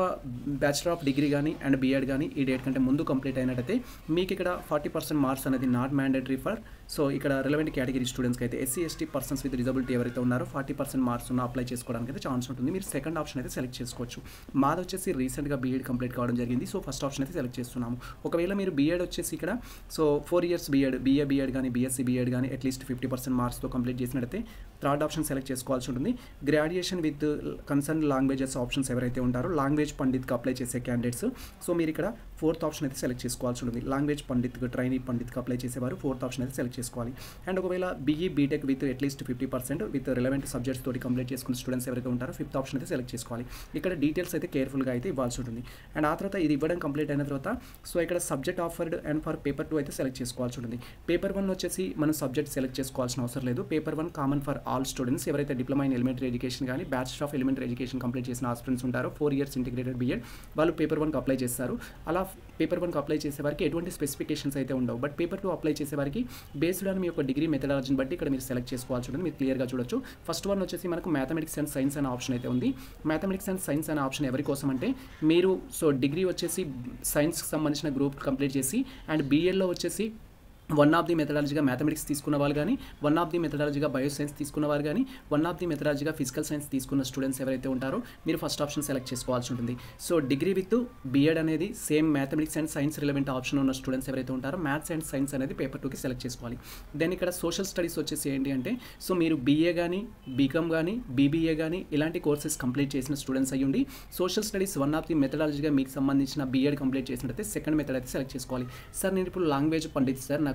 S1: బ్యాచిలర్ ఆఫ్ డిగ్రీ కానీ అండ్ బీఎడ్ కానీ ఈ డేట్ కంటే ముందు కంప్లీట్ అయినట్టయితే మీకు ఇక్కడ 40% మార్క్స్ అనేది నాట్ మ్యాండేటరీ ఫర్ సో ఇక్కడ రిలవెంట్ కేటగిరీ స్టూడెంట్స్కి అయితే SC, ST persons with disability ఎవరైతే ఉన్నారో 40% మార్క్స్ ఉన్న అప్లై చేసుకోవడానికి అయితే ఛాన్స్ ఉంటుంది. మీరు సెకండ్ ఆప్షన్ అయితే సెలెక్ట్ చేసుకోవచ్చు. మాది వచ్చేసి రీసెంట్గా బీఎడ్ కంప్లీట్ కావడం జరిగింది. సో ఫస్ట్ ఆప్షన్ అయితే సెలెక్ట్ చేస్తున్నాము. ఒకవేళ మీరు బీఎడ్ వచ్చేసి ఇక్కడ సో 4 years బీఎడ్, బీఎడ్ కానీ బీఎస్సీ బీఎడ్ కానీ అట్లీస్ట్ 50% మార్క్స్తో కంప్లీట్ చేసినట్టయితే థర్డ్ ఆప్షన్ సెలెక్ట్ చేసుకోవాల్సి ఉంటుంది. Graduation with concern languages options ఎవరైతే ఉంటారో లాంగ్వేజ్ పండిత్కి అప్లై చేసే క్యాండిడేట్స్ సో మీరు ఇక్కడ 4th ఆప్షన్ అయితే సెలెక్ట్ చేసుకోవాల్సి ఉంటుంది. లాంగ్వేజ్ పండిత్కి ట్రైనీ పండిత్కి అప్లై చేసేవారు 4th ఆప్షన్ అయితే సెలెక్ట్ చేసుకోవాలి. అండ్ ఒకవేళ BE BTech with at least 50% with relevant subjects తోటి కంప్లీట్ చేసుకున్న స్టూడెంట్స్ ఎవరైతే ఉంటారో 5th ఆప్షన్ అయితే సెలెక్ట్ చేసుకోవాలి. ఇక్కడ డీటెయిల్స్ అయితే కేర్ఫుల్గా అయితే ఇవ్వాల్సి ఉంటుంది. అండ్ ఆ తర్వాత ఇది ఇవ్వడం కంప్లీట్ కంప్లీట్ అయిన తర్వాత సో ఇక్కడ subject offered and for paper 2 అయితే సెలెక్ట్ చేసుకోవాల్సి ఉంటుంది. పేపర్ 1 వచ్చేసి మనం సబ్జెక్ట్ సెలెక్ట్ చేసుకోవాల్సిన అవసరం లేదు. Paper 1 common for all students ఎవరైతే డిప్లొమా ఇన్ ఎలిమెంటరీ ఎడ్యుకేషన్ కానీ bachelor of elementary education complete చేసిన ఆస్పిరెంట్స్ ఉంటారో 4 years ఇంటిగ్రేటెడ్ బీఎడ్ వాళ్ళు పేపర్ 1కి అప్లై చేస్తారు. అలా పేపర్ 1కి అప్లై చేసే వారికి ఎటువంటి స్పెసిఫికేషన్స్ అయితే ఉండవు. బట్ పేపర్ 2 అప్లై చేసే వారికి బేస్డ్ ఆన్ మీ యొక్క డిగ్రీ మెథడాలజీని బట్టి ఇక్కడ మీరు సెలెక్ట్ చేసుకోవాల్సి ఉంటుంది. మీరు క్లియర్గా చూడొచ్చు. ఫస్ట్ వన్ వచ్చేసి మనకు మ్యాథమెటిక్స్ అండ్ సైన్స్ అనే ఆప్షన్ అయితే ఉంది. మ్యాథమెటిక్స్ అండ్ సైన్స్ అనే ఆప్షన్ ఎవరి కోసం అంటే మీరు సో డిగ్రీ వచ్చేసి సైన్స్కి సంబంధించిన గ్రూప్ కంప్లీట్ చేసి అండ్ బీఎడ్లో వచ్చేసి వన్ ఆఫ్ ది మెథడాలజీగా మ్యాథమెటిక్స్ తీసుకున్న వాళ్ళు కానీ, వన్ ఆఫ్ ది మెథడాలజీగా బయోసైన్స్ తీసుకున్న వారు కానీ, వన్ ఆఫ్ ది మెథడాలజీగా ఫిజికల్ సైన్స్ తీసుకున్న స్టూడెంట్స్ ఎవరైతే ఉంటారో మీరు ఫస్ట్ ఆప్షన్ సెలెక్ట్ చేసుకోవాల్సి ఉంటుంది. సో డిగ్రీ విత్ బీఎడ్ అనేది same mathematics and science relevant option ఉన్న స్టూడెంట్స్ ఎవరైతే ఉంటారో మ్యాథ్స్ అండ్ సైన్స్ అనేది పేపర్ 2కి సెలెక్ట్ చేసుకోవాలి. దెన్ ఇక్కడ సోషల్ స్టడీస్ వచ్చేసి ఏంటి అంటే సో మీరు బీఏ కానీ, బీకామ్ కానీ, బీబీఏ కానీ ఇలాంటి కోర్సెస్ కంప్లీట్ చేసిన స్టూడెంట్స్ అయ్యి ఉండి social studies one of the మెథడాలజీగా మీకు సంబంధించిన బీఎడ్ కంప్లీట్ చేసినట్టయితే సెకండ్ మెథడ్ అయితే సెలెక్ట్ చేసుకోవాలి. సార్ నేను ఇప్పుడు లాంగ్వేజ్ పండిత్ సార్ నాకు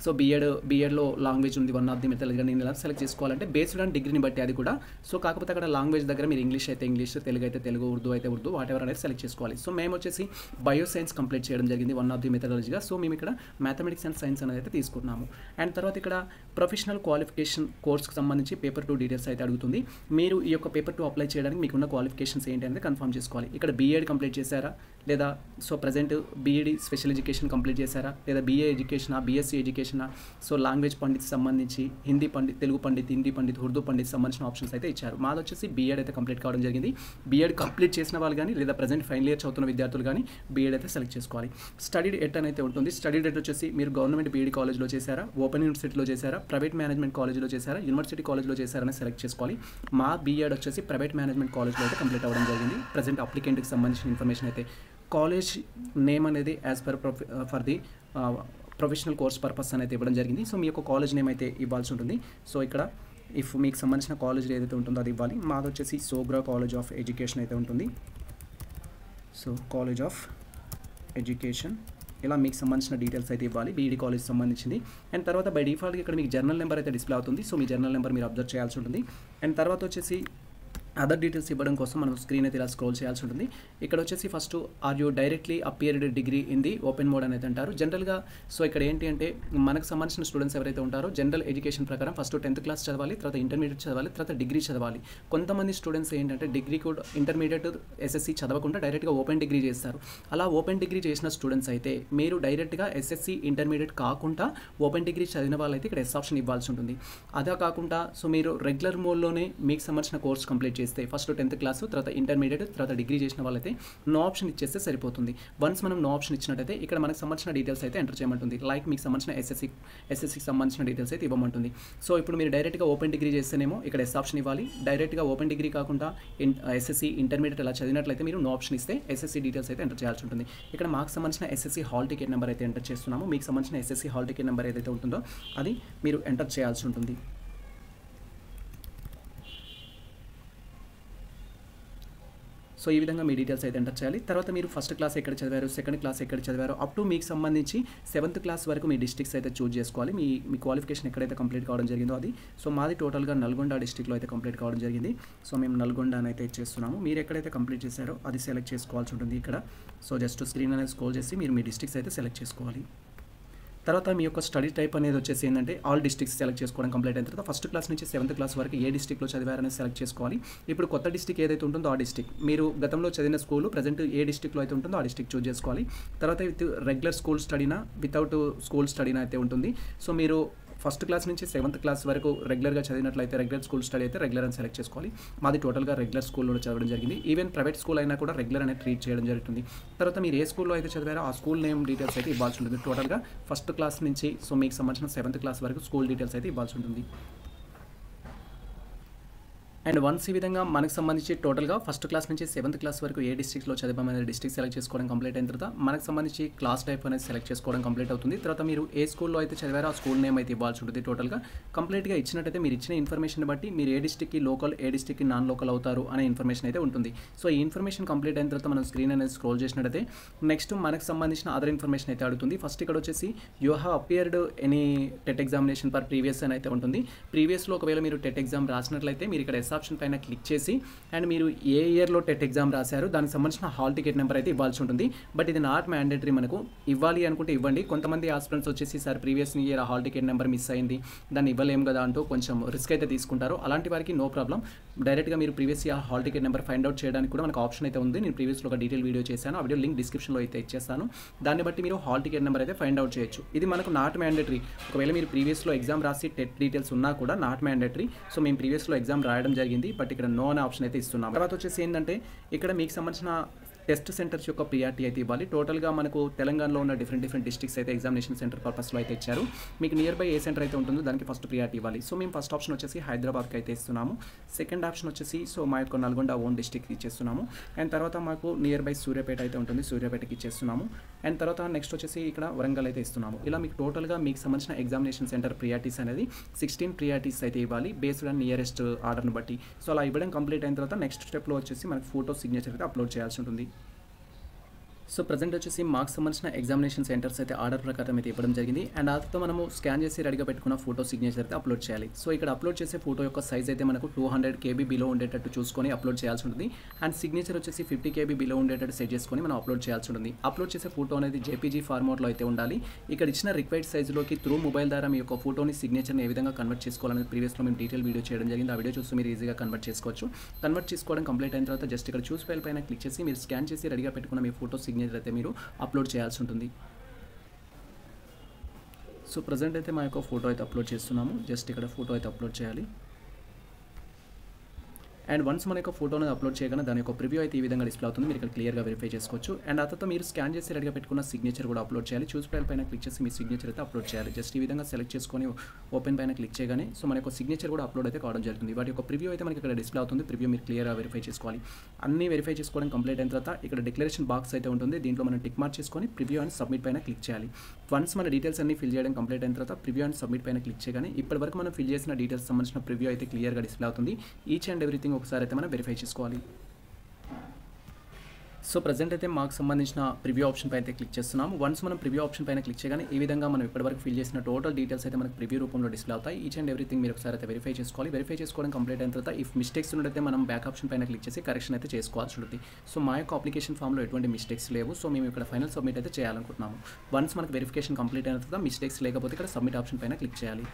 S1: సో బీఎడ్లో లాంగ్వేజ్ ఉంది వన్ ఆఫ్ ది మెథడ్గా నేను ఎలా సెలెక్ట్ చేసుకోవాలంటే బేస్డ్ ఆన్ డిగ్రీని బట్టి అది కూడా. సో కాకపోతే అక్కడ లాంగ్వేజ్ దగ్గర మీరు ఇంగ్లీష్ అయితే ఇంగ్లీష్, తెలుగు అయితే తెలుగు, ఉర్దూ అయితే ఉర్దూ, వాట్ ఎవర్ అనేది సెలెక్ట్ చేసుకోవాలి. సో మేము వచ్చేసి బయోసైన్స్ కంప్లీట్ చేయడం జరిగింది వన్ ఆఫ్ ది మెథడాలజీగా. సో మేము ఇక్కడ మ్యాథమెటిక్స్ అండ్ సైన్స్ అనేది అయితే తీసుకున్నాము. అండ్ తర్వాత ఇక్కడ ప్రొఫెషనల్ క్వాలిఫికేషన్ కోర్స్కి సంబంధించి పేపర్ 2 డీటెయిల్స్ అయితే అడుగుతుంది. మీరు ఈ యొక్క పేపర్ 2 అప్లై చేయడానికి మీకున్న క్వాలిఫికేషన్స్ ఏంటి అనేది కన్ఫర్మ్ చేసుకోవాలి. ఇక్కడ బీఎడ్ కంప్లీట్ చేశారా లేదా so present BEd special education complete చేశారా లేదా బీఏ ఎడ్యుకేషనా, బీఎస్సీ ఎడ్యుకేషనా, సో లాంగ్వేజ్ పండిత్ సంబంధించి హిందీ పండిత్, తెలుగు పండిత్, హిందీ పండిత్, ఉర్దూ పండిత్ సంబంధించిన ఆప్షన్స్ అయితే ఇచ్చారు. మాది వచ్చేసి బీఎడ్ అయితే కంప్లీట్ కావడం జరిగింది. బీఎడ్ కంప్లీట్ చేసిన వాళ్ళు కానీ లేదా ప్రజెంట్ ఫైనల్ ఇయర్ చదువుతున్న విద్యార్థులు కానీ బీఎడ్ అయితే సెలెక్ట్ చేసుకోవాలి. స్టడీ డేట్ అయితే ఉంటుంది. స్టడీ డేట్ వచ్చేసి మీరు గవర్నమెంట్ బీఈడి కాలేజ్లో చేశారా, ఓపెన్ యూనివర్సిటీలో చేశారా, ప్రైవేట్ మేనేజ్మెంట్ కాలేజ్లో చేశారా, యూనివర్సిటీ కాలేజ్లో చేశారని సెలెక్ట్ చేసుకోవాలి. మా బీఎడ్ వచ్చేసి ప్రైవేట్ మేనేజ్మెంట్ కాలేజ్లో అయితే కంప్లీట్ అవ్వడం జరిగింది. ప్రజెంట్ అప్లికెంట్కి సంబంధించిన ఇన్ఫర్మేషన్ అయితే కాలేజ్ నేమ్ అనేది as per for the professional course purpose అనేది ఇవ్వడం జరిగింది. సో మీ యొక్క కాలేజ్ నేమ్ అయితే ఇవ్వాల్సి ఉంటుంది. సో ఇక్కడ ఇఫ్ మీకు సంబంధించిన కాలేజ్ ఏదైతే ఉంటుందో అది ఇవ్వాలి. మాది వచ్చేసి సోగ్రా కాలేజ్ ఆఫ్ ఎడ్యుకేషన్ అయితే ఉంటుంది. సో కాలేజ్ ఆఫ్ ఎడ్యుకేషన్ ఇలా మీకు సంబంధించిన డీటెయిల్స్ అయితే ఇవ్వాలి. బీఈడి కాలేజ్ సంబంధించింది. అండ్ తర్వాత బై డిఫాల్ట్గా ఇక్కడ మీకు జర్నల్ నెంబర్ అయితే డిస్ప్లే అవుతుంది. సో మీ జర్నల్ నెంబర్ మీరు అబ్జర్వ్ చేయాల్సి ఉంటుంది. అండ్ తర్వాత వచ్చేసి అదర్ డీటెయిల్స్ ఇవ్వడం కోసం మనం స్క్రీన్ అయితే ఇలా స్క్రోల్ చేయాల్సి ఉంటుంది. ఇక్కడ వచ్చేసి first are you directly appeared degree in the open mode అనేది అంటారు. జనరల్గా సో ఇక్కడ ఏంటి అంటే మనకు సంబంధించిన స్టూడెంట్స్ ఎవరైతే ఉంటారో జనరల్ ఎడ్యుకేషన్ ప్రకారం ఫస్ట్ 10th క్లాస్ చదవాలి, తర్వాత ఇంటర్మీడియట్ చదవాలి, తర్వాత డిగ్రీ చదవాలి. కొంతమంది స్టూడెంట్స్ ఏంటంటే డిగ్రీ కూడా ఇంటర్మీడియట్ ఎస్ఎస్సి చదవకుండా డైరెక్ట్గా ఓపెన్ డిగ్రీ చేస్తారు. అలా ఓపెన్ డిగ్రీ చేసిన స్టూడెంట్స్ అయితే మీరు డైరెక్ట్గా ఎస్ఎస్సి ఇంటర్మీడియట్ కాకుండా ఓపెన్ డిగ్రీ చదివిన వాళ్ళైతే ఇక్కడ ఎస్ ఆప్షన్ ఇవ్వాల్సి ఉంటుంది. అదే కాకుండా సో మీరు రెగ్యులర్ మోడ్లోనే మీకు సంబంధించిన కోర్స్ కంప్లీట్ చేస్తే ఫస్ట్ 10th క్లాస్, తర్వాత ఇంటర్మీడియట్, తర్వాత డిగ్రీ చేసిన వాళ్ళైతే నో ఆప్షన్ ఇచ్చేస్తే సరిపోతుంది. వన్స్ మనం నో ఆప్షన్ ఇచ్చినట్టయితే ఇక్కడ మనకు సంబంధించిన డీటెయిల్స్ అయితే ఎంటర్ చేయమంటుంది. లైక్ మీకు సంబంధించిన ఎస్ఎస్సికి సంబంధించిన డీటెయిల్స్ అయితే ఇవ్వమంటుంది. సో ఇప్పుడు మీరు డైరెక్ట్గా ఓపెన్ డిగ్రీ చేస్తేనేమో ఇక్కడ ఎస్ ఆప్షన్ ఇవ్వాలి. డైరెక్ట్గా ఓపెన్ డిగ్రీ కాకుండా ఎస్ఎస్సి ఇంటర్మీడియట్ అలా చదివినట్లయితే మీరు నో ఆప్షన్ ఇస్తే ఎస్ఎస్సి డీటెయిల్స్ అయితే ఎంటర్ చేయాల్సి ఉంటుంది. ఇక్కడ మాకు సంబంధించిన ఎస్ఎస్సి హాల్ టికెట్ నెంబర్ అయితే ఎంటర్ చేస్తున్నాము. మీకు సంబంధించిన ఎస్ఎస్సి హాల్ టికెట్ నెంబర్ ఏదైతే ఉంటుందో అది మీరు ఎంటర్ చేయాల్సి ఉంటుంది. సో ఈ విధంగా మీ డీటెయిల్స్ అయితే ఎంటర్ చేయాలి. తర్వాత మీరు ఫస్ట్ క్లాస్ ఎక్కడ చదివారు, సెకండ్ క్లాస్ ఎక్కడ చదివారు, అప్ టు మీకు సంబంధించి 7th క్లాస్ వరకు మీ డిస్ట్రిక్ట్స్ అయితే చూజ్ చేసుకోవాలి. మీ క్వాలిఫికేషన్ ఎక్కడైతే కంప్లీట్ కావడం జరిగిందో అది. సో మాది టోటల్గా నల్గొండ డిస్ట్రిక్ట్లో అయితే కంప్లీట్ కావడం జరిగింది. సో మేము నల్గొండ అయితే ఇచ్చేస్తున్నాము. మీరు ఎక్కడైతే కంప్లీట్ చేశారో అది సెలెక్ట్ చేసుకోవాల్సి ఉంటుంది ఇక్కడ. సో జస్ట్ స్క్రీన్ అనేది స్క్రోల్ చేసి మీరు మీ డిస్ట్రిక్ట్స్ అయితే సెలెక్ట్ చేసుకోవాలి. తర్వాత మీ యొక్క స్టడీ టైప్ అనేది వచ్చేసి ఏంటంటే ఆల్ డిస్ట్రిక్ట్స్ సెలెక్ట్ చేసుకోవడం కంప్లీట్ అయిన తర్వాత ఫస్ట్ క్లాస్ నుంచి 7th క్లాస్ వరకు ఏ డిస్ట్రిక్ట్లో చదివారనేది సెలెక్ట్ చేసుకోవాలి. ఇప్పుడు కొత్త డిస్ట్రిక్ట్ ఏదైతే ఉంటుందో ఆ డిస్ట్రిక్ట్, మీరు గతంలో చదివిన స్కూల్ ప్రజెంట్ ఏ డిస్ట్రిక్ట్లో అయితే ఉంటుందో ఆ డిస్ట్రిక్ట్ చూస్ చేసుకోవాలి. తర్వాత విత్ రెగ్యులర్ స్కూల్ స్టడీనా, వితౌట్ స్కూల్ స్టడీనా అయితే ఉంటుంది. సో మీరు ఫస్ట్ క్లాస్ నుంచి 7th క్లాస్ వరకు రెగ్యులర్గా చదివినట్లయితే రెగ్యులర్ స్కూల్ స్టడీ అయితే రెగ్యులర్ అని సెలెక్ట్ చేసుకోవాలి. మాది టోటల్గా రెగ్యులర్ స్కూల్లో చదవడం జరిగింది. ఈవెన్ ప్రైవేట్ స్కూల్ అయినా కూడా రెగ్యులర్ అనేది ట్రీట్ చేయడం జరుగుతుంది. తర్వాత మీరు ఏ స్కూల్లో అయితే చదివారో ఆ స్కూల్ నేమ్ డీటెయిల్స్ అయితే ఇవ్వాల్సి ఉంటుంది. టోటల్గా ఫస్ట్ క్లాస్ నుంచి సో మీకు సంబంధించిన 7th క్లాస్ వరకు స్కూల్ డీటెయిల్స్ అయితే ఇవ్వాల్సి ఉంటుంది. అండ్ వన్స్ ఈ విధంగా మనకు సంబంధించి టోటల్గా ఫస్ట్ క్లాస్ నుంచి 7th క్లాస్ వరకు ఏ డిస్ట్రిక్ట్లో చదివామనేది డిస్ట్రిక్ట్ సెలెక్ట్ చేసుకోవడం కంప్లీట్ అయిన తర్వాత మనకు సంబంధించి క్లాస్ టైప్ అనేది సెలెక్ట్ చేసుకోవడం కంప్లీట్ అవుతుంది. తర్వాత మీరు ఏ స్కూల్లో అయితే చదివారో ఆ స్కూల్ నేమ్ అయితే ఇవ్వాల్సి ఉంటుంది. టోటల్గా కంప్లీట్గా ఇచ్చినట్టయితే మీరు ఇచ్చిన ఇన్ఫర్మేషన్ బట్టి మీరు ఏ డిస్ట్రిక్ట్కి లోకల్, ఏ డిస్ట్రిక్ట్కి నాన్ లోకల్ అవుతారు అనే ఇన్ఫర్మేషన్ అయితే ఉంటుంది. సో ఈ ఇన్ఫర్మేషన్ కంప్లీట్ అయిన తర్వాత మనం స్క్రీన్ అనేది స్క్రోల్ చేసినట్టయితే నెక్స్ట్ మనకు సంబంధించిన అదర్ ఇన్ఫర్మేషన్ అయితే అడుగుతుంది. ఫస్ట్ ఇక్కడ వచ్చేసి you have appeared any TET examination for previous అని అయితే ఉంటుంది. ప్రీవియస్లో ఒకవేళ మీరు టెట్ ఎగ్జామ్ రాసినట్లయితే మీరు ఇక్కడ ఎస్ ఆప్షన్ పైన క్లిక్ చేసి అండ్ మీరు ఏ ఇయర్లో టెట్ ఎగ్జామ్ రాశారు దానికి సంబంధించిన హాల్ టికెట్ నెంబర్ అయితే ఇవ్వాల్సి ఉంటుంది. బట్ ఇది నాట్ మ్యాండేటరీ, మనకు ఇవ్వాలి అనుకుంటే ఇవ్వండి. కొంతమంది ఆస్పిరెంట్స్ వచ్చేసి sir previous year hall ticket number miss అయింది, దాన్ని ఇవ్వలేము కదా అంటూ కొంచెం రిస్క్ అయితే తీసుకుంటారు. అలాంటి వారికి నో ప్రాబ్లం, డైరెక్ట్గా మీరు previous year hall ticket number find out చేయడానికి కూడా మనకు ఆప్షన్ అయితే ఉంది. నేను ప్రీవియస్లో ఒక డీటెయిల్ వీడియో చేశాను, ఆ వీడియో లింక్ డిస్క్రిప్షన్లో అయితే ఇచ్చేస్తాను. దాన్ని బట్టి మీరు హాల్ టికెట్ నెంబర్ అయితే ఫైండ్ అవుట్ చేయొచ్చు. ఇది మనకు నాట్ మ్యాండేటరీ. ఒకవేళ మీరు ప్రీవియస్లో ఎగ్జామ్ రాసి టెట్ డీటెయిల్స్ ఉన్నా కూడా నాట్ మ్యాండేటరీ. సో మేము ప్రీవియస్లో ఎగ్జామ్ రాయడం జరిగింది, బట్ ఇక్కడ నో అనే ఆప్షన్ అయితే ఇస్తున్నాం. తర్వాత వచ్చేసి ఏంటంటే ఇక్కడ మీకు సంబంధించిన టెస్ట్ సెంటర్స్ యొక్క ప్రియారిటీ అయితే ఇవ్వాలి. టోటల్గా మనకు తెలంగాణలో ఉన్న డిఫరెంట్ డిస్ట్రిక్ట్స్ అయితే ఎగ్జామినేషన్ సెంటర్ పర్పస్లో అయితే ఇచ్చారు. మీకు నియర్ బై ఏ సెంటర్ అయితే ఉంటుందో దానికి ఫస్ట్ ప్రియారిటీ ఇవ్వాలి. సో మేము ఫస్ట్ ఆప్షన్ వచ్చేసి హైదరాబాద్కి అయితే ఇస్తున్నాము. సెకండ్ ఆప్షన్ వచ్చేసి సో మా యొక్క నల్గొండ ఓన్ డిస్ట్రిక్ట్కి ఇచ్చేస్తున్నాము. అండ్ తర్వాత మాకు నియర్ బై సూర్యాపేట అయితే ఉంటుంది, సూర్యాపేటకి ఇచ్చేస్తున్నాము. అండ్ తర్వాత నెక్స్ట్ వచ్చేసి ఇక్కడ వరంగల్ అయితే ఇస్తున్నాము. ఇలా మీకు టోటల్గా మీకు సంబంధించిన ఎగ్జామినేషన్ సెంటర్ ప్రియారిటీస్ అనేది 16 ప్రియారిటీస్ అయితే ఇవ్వాలి బేస్డ్ ఆన్ నియరెస్ట్ ఆర్డర్ని బట్టి. సో అలా ఇవ్వడం కంప్లీట్ అయిన తర్వాత నెక్స్ట్ స్టెప్లో వచ్చేసి మనకు ఫోటో సిగ్నేచర్ అయితే అప్లోడ్ చేయాల్సి ఉంటుంది. సో ప్రజెంట్ వచ్చేసి మాకు సంబంధించిన ఎగ్జామినేషన్ సెంటర్స్ అయితే ఆర్డర్ ప్రకారం అయితే ఇవ్వడం జరిగింది. అండ్ ఆతో మనము స్కాన్ చేసి రెడీగా పెట్టుకున్న ఫోటో సిగ్నేచర్ అయితే అప్లోడ్ చేయాలి. సో ఇక్కడ అప్లోడ్ చేసే ఫోటో యొక్క సైజ్ అయితే మనకు 200 KB బిలో ఉండేటట్టు చూసుకొని అప్లోడ్ చేయాల్సి ఉంటుంది. అండ్ సిగ్నేచర్ వచ్చేసి 50 KB బిలో ఉండేటట్టు సెట్ చేసుకొని మనం అప్లోడ్ చేయాల్సి ఉంటుంది. అప్లోడ్ చేసే ఫోటో అనేది JPG ఫార్మాట్లో అయితే ఉండాలి. ఇక్కడ ఇచ్చిన రిక్వైర్డ్ సైజులోకి త్రూ మొబైల్ ద్వారా మీ యొక్క ఫోటోని సిగ్నేచర్ని ఏ విధంగా కన్వర్ట్ చేసుకోవాలని ప్రీవియస్లో మేము డీటెయిల్ వీడియో చేయడం జరిగింది. ఆ వీడియో చూసి మీరు ఈజీగా కన్వర్ట్ చేసుకోవచ్చు. కన్వర్ట్ చేసుకోవడం కంప్లీట్ అయిన తర్వాత జస్ట్ ఇక్కడ చూస్ ఫైల్ పైన క్లిక్ చేసి మీరు స్కాన్ చేసి రెడీగా పెట్టుకున్న మీ ఫోటో సిగ్నేచర్ అయితే మీరు అప్లోడ్ చేయాల్సి ఉంటుంది. సో ప్రజెంట్ అయితే మా యొక్క ఫోటో అయితే అప్లోడ్ చేస్తున్నాము. జస్ట్ ఇక్కడ ఫోటో అయితే అప్లోడ్ చేయాలి. అండ్ వన్స్ మన యొక్క ఫోటోని అప్లోడ్ చేయగానే దాని యొక్క ప్రివ్యూ అయితే ఈ విధంగా డిస్ప్లే అవుతుంది. మీరు ఇక్కడ క్లియర్గా వెరిఫై చేసుకోవచ్చు. అండ్ ఆ తర్వాత మీరు స్కాన్ చేసి రెడీగా పెట్టుకున్న సిగ్నేచర్ కూడా అప్లోడ్ చేయాలి. చూస్ ఫైల్ పైన క్లిక్ చేసి మీ సిగ్నేచర్ అయితే అప్లోడ్ చేయాలి. జస్ట్ ఈ విధంగా సెలెక్ట్ చేసుకొని ఓపెన్ పైన క్లిక్ చేయగానే సో మన యొక్క సిగ్నేచర్ కూడా అప్లోడ్ అయితే కావడం జరుగుతుంది. వాటి యొక్క ప్రివ్యూ అయితే మనకి ఇక్కడ డిస్ప్లే అవుతుంది. ప్రివ్యూ మీరు క్లియర్గా వెరిఫై చేసుకోవాలి. అన్ని వెరిఫై చేసుకోవడం కంప్లీట్ అయిన తర్వాత ఇక్కడ డిక్లరేషన్ బాక్స్ అయితే ఉంటుంది. దీంట్లో మనం టిక్ మార్క్ చేసుకొని ప్రివ్యూ అండ్ సబ్మిట్ పైన క్లిక్ చేయాలి. వన్స్ మన డీటెయిల్స్ అన్ని ఫిల్ చేయడం కంప్లీట్ అయిన తర్వాత ప్రివ్యూ అండ్ సబ్మిట్ పైన క్లిక్ చేయగానే ఇప్పటివరకు మనం ఫిల్ చేసిన డీటెయిల్స్ సంబంధించిన ప్రివ్యూ అయితే క్లియర్గా డిస్ప్లే అవుతుంది. ఈచ్ అండ్ ఎవ్రీథింగ్ ఒకసారి అయితే మనం వెరిఫై చేసుకోవాలి. సో ప్రజెంట్ అయితే మాకు సంబంధించిన ప్రివ్యూ ఆప్షన్ పైన అయితే క్లిక్ చేస్తున్నాము. వన్స్ మనం ప్రివ్యూ ఆప్షన్ పైన క్లిక్ చేయగానే ఈ విధంగా మనం ఇప్పటివరకు ఫిల్ చేసిన టోటల్ డీటెయిల్స్ అయితే మనకు ప్రివ్యూ రూపంలో డిస్ప్లే అవుతాయి. ఈచ్ అండ్ ఎవ్రీథింగ్ మీరు ఒకసారి అయితే వెరిఫై చేసుకోవాలి. వెరిఫై చేసుకోవడం కంప్లీట్ అయిన తర్వాత ఇఫ్ మిస్టేక్స్ ఉన్నట్టయితే మనం బ్యాక్ ఆప్షన్ పైన క్లిక్ చేసి కరెక్షన్ అయితే చేసుకోవాల్సి ఉంటుంది. సో మా యొక్క అప్లికేషన్ ఫామ్లో ఎటువంటి మిస్టేక్స్ లేవు. సో మేము ఇక్కడ ఫైనల్ సబ్మిట్ అయితే చేయాలనుకుంటున్నాము. వన్స్ మనకు వెరిఫికేషన్ కంప్లీట్ అయిన తర్వాత మిస్టేక్స్ లేకపోతే ఇక్కడ సబ్మిట్ ఆప్షన్ పైన క్లిక్ చేయాలి.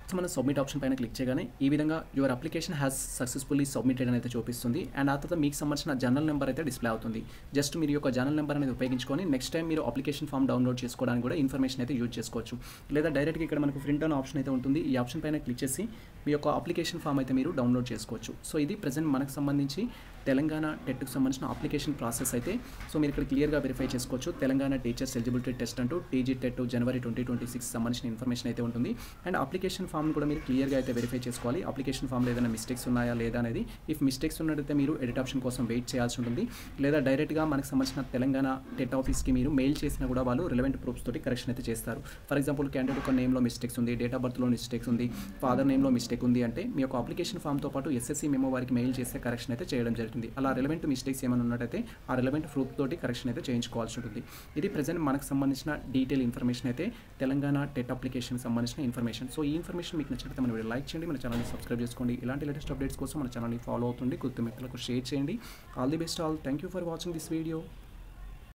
S1: సో మనం సబ్మిట్ ఆప్షన్ పైన క్లిక్ చేయగానే ఈ విధంగా your application has successfully submitted అని అయితే చూపిస్తుంది. అండ్ ఆ తర్వాత మీకు సంబంధించిన జర్నల్ నెంబర్ అయితే డిస్ప్లే అవుతుంది. జస్ట్ మీరు యొక్క జర్నల్ నెంబర్ అనేది ఉపయోగించుకొని నెక్స్ట్ టైం మీరు అప్లికేషన్ ఫామ్ డౌన్లోడ్ చేసుకోవడానికి కూడా ఇన్ఫర్మేషన్ అయితే యూజ్ చేసుకోవచ్చు. లేదా డైరెక్ట్గా ఇక్కడ మనకు ప్రింట్ ఆన్ ఆప్షన్ అయితే ఉంటుంది. ఈ ఆప్షన్ పైన క్లిక్ చేసి మీ యొక్క అప్లికేషన్ ఫామ్ అయితే మీరు డౌన్లోడ్ చేసుకోవచ్చు. సో ఇది ప్రజెంట్ మనకు సంబంధించి తెలంగాణ టెట్కి సంబంధించిన అప్లికేషన్ ప్రాసెస్ అయితే సో మీరు ఇక్కడ క్లియర్గా వెరిఫై చేసుకోవచ్చు. తెలంగాణ టీచర్స్ ఎలిజిబిలిటీ టెస్ట్ అంటూ TG టెట్ జనవరి 2026 సంబంధించిన ఇన్ఫర్మేషన్ అయితే ఉంటుంది. అండ్ అప్లికేషన్ ఫామ్ని కూడా మీరు క్లియర్గా అయితే వెరిఫై చేసుకోవాలి. అప్లికేషన్ ఫామ్లో ఏదైనా మిస్టేక్స్ ఉన్నాయా లేదా అనేది, ఇఫ్ మిస్టేక్స్ ఉన్నట్టయితే మీరు ఎడిట్ ఆప్షన్ కోసం వెయిట్ చేయాల్సి ఉంటుంది. లేదా డైరెక్ట్గా మనకు సంబంధించిన తెలంగాణ టెట్ ఆఫీస్కి మీరు మెయిల్ చేసినా కూడా వాళ్ళు రిలవెంట్ ప్రూఫ్స్ తోటి కరెక్షన్ అయితే చేస్తారు. ఫర్ ఎగ్జాంపుల్ క్యాండిడేట్ ఒక నేమ్లో మిస్టేక్స్ ఉంది, డేట్ ఆఫ్ బర్త్లో మిస్టేక్స్ ఉంది, ఫాదర్ నేమ్లో మిస్టేక్ ఉంది అంటే మీ యొక్క అప్లికేషన్ ఫామ్తో పాటు SSC మెమో వారికి మెయిల్ చేస్తే కరెక్షన్ అయితే చేయడం జరుగుతుంది. అలా రిలవెంట్ మిస్టేక్స్ ఏమైనా ఉన్నట్టయితే ఆ రిలవెంట్ ప్రూఫ్ తోటి కరెక్షన్ అయితే చేయించుకోవాల్సి ఉంటుంది. ఇది ప్రజెంట్ మనకు సంబంధించిన డీటెయిల్ ఇన్ఫర్మేషన్ అయితే తెలంగాణ టెట్ అప్లికేషన్ సంబంధించిన ఇన్ఫర్మేషన్. సో ఈ ఇన్ఫర్మేషన్ మీకు నచ్చితే మన వీడియో లైక్ చేయండి, మన ఛానల్ని సబ్స్క్రైబ్ చేసుకోండి. ఇలాంటి లేటెస్ట్ అప్డేట్స్ కోసం మన ఛానల్ని ఫాలో అవుతుంది, కొత్త మిత్రులకు షేర్ చేయండి. All the best all. Thank you for watching this video.